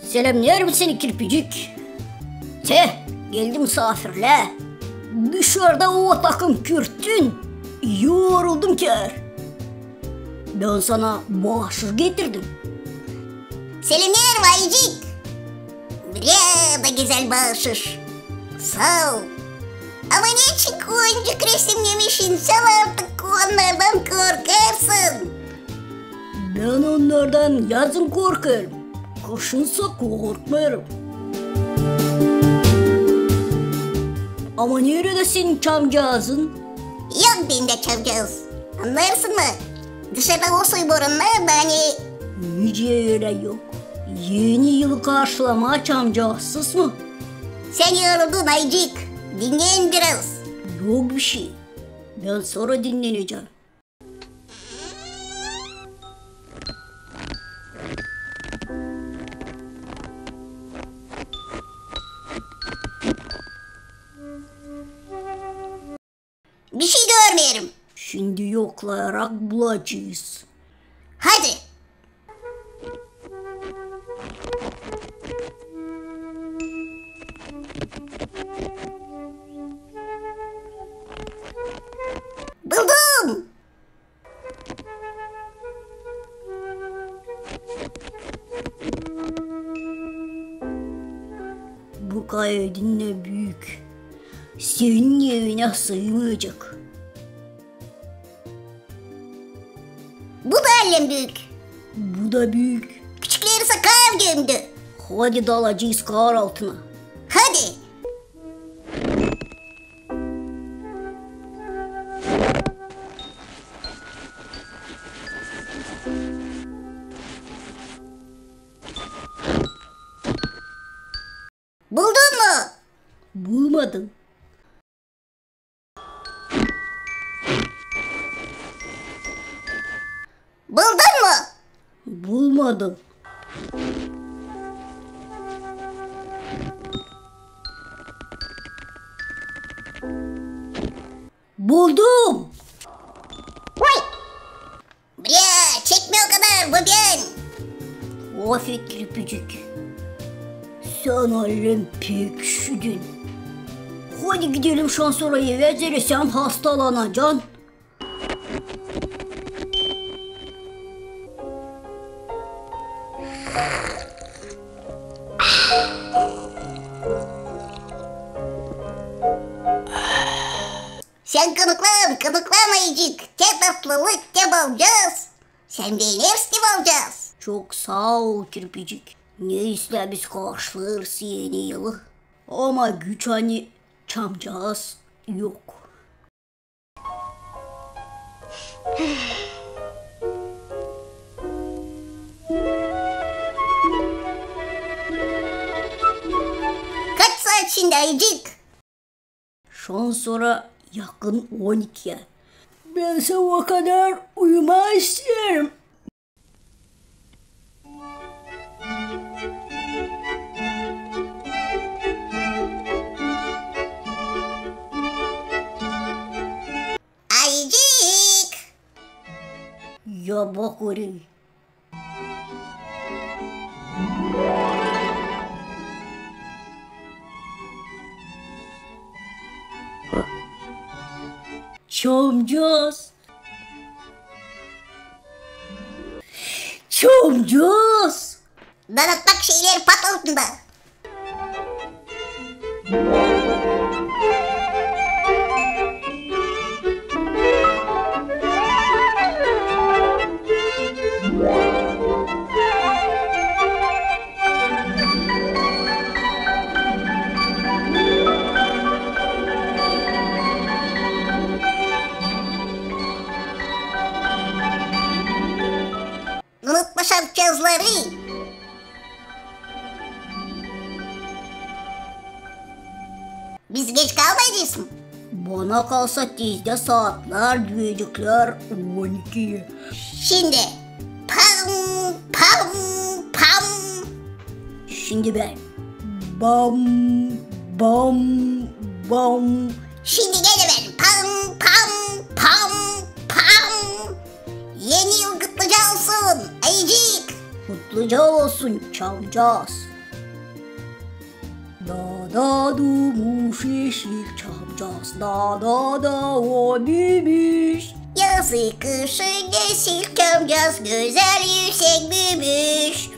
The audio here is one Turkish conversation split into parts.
Selamlar seni kirpicik. Geldim misafirle. Dışarıda o takım kürttün. Yoruldum kar. Ben sana bağışır getirdim. Selamlar vaycik. Buraya da güzel bağışır. Sağ ol. Ama niçin oyuncak resimlemişsin? Sen artık onlardan korkarsın. Ben onlardan yazın korkarım. Kışınsa korkmarım. Ama nerede senin çamcağızın? Yok bende çamcağız. Anlarsın mı? Dışarıda o soyborunlar da hani... Nice öyle yok. Yeni yılı karşılama çamcağızsız mı? Sen yoruldun aycık. Dinleyin biraz. Yok bir şey. Ben sonra dinleneceğim. Bir şey görmüyorum. Şimdi yoklayarak bulacağız. Hadi. Buldum. Bu kaya dinle büyük. Senin evine sığmayacak. Bu da hallem büyük. Bu da büyük. Küçükleri sakal gömdü. Hadi dalacağız kar altına. Hadi. Buldun mu? Bulmadım. Buldun mu? Bulmadım. Buldum. Buraya çekme o kadar bugün. Afiyet kirpicik. Sen alem pek üşüdün. Hadi gidelim şansölyeyi veziri, sen hastalanacaksın. Sen kanıklam ayıcık. Ne tatlılık ne balcağız. Sen beğenirsin balcağız. Çok sağ ol kirpicik. Neyse biz karşılarız yeni yılı. Ama güç hani çamcağız yok. Kaç saat şimdi ayıcık? Şu an sonra yakın 12'ye. Ben sabah kadar uyumak istiyorum. Ayıcık. Ya bak oraya. Çamcağız. Çamcağız. Danıtlak şeyler patlatma. Unutma şapkazları. Biz geç kalmayacağız mı? Bana kalsa tezde saatler diyecekler 12'ye. Şimdi pam pam pam. Şimdi ben bam bam bam. Şimdi gene ben pam pam pam pam. Yeni yıl kutluca olsun ayıcık. Kutluca olsun çamcağız. Dağda durmuş yeşil çamcas, dağda o büyümüş. Yazı kışı yeşil çamcas, güzel yüksek büyümüş.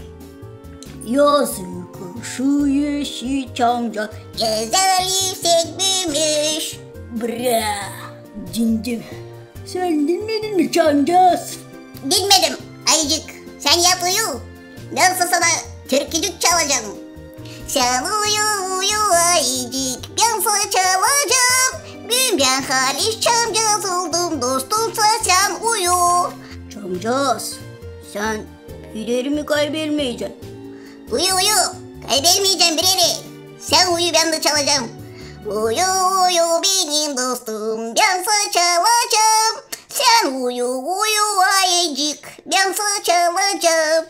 Yazı kışı yeşil çamcas, Güzel yüksek büyümüş. bra. Dindim. Sen dinmedin mi çamcas? Bilmedim ayıcık, sen yat uyu. Nasıl sana türkücük çalacağım. Sen uyu uyu ayıcık, ben sana çalacağım. Ben Halis çamcaz oldum, dostumsa sen uyu. Çamcas, sen büyülerimi kaybetmeyeceksin. Uyu uyu, kaybetmeyeceğim birini. Sen uyu, ben de çalacağım. Uyu uyu benim dostum, ben sana çalacağım. Sen uyu uyu ayıcık, ben sana çalacağım.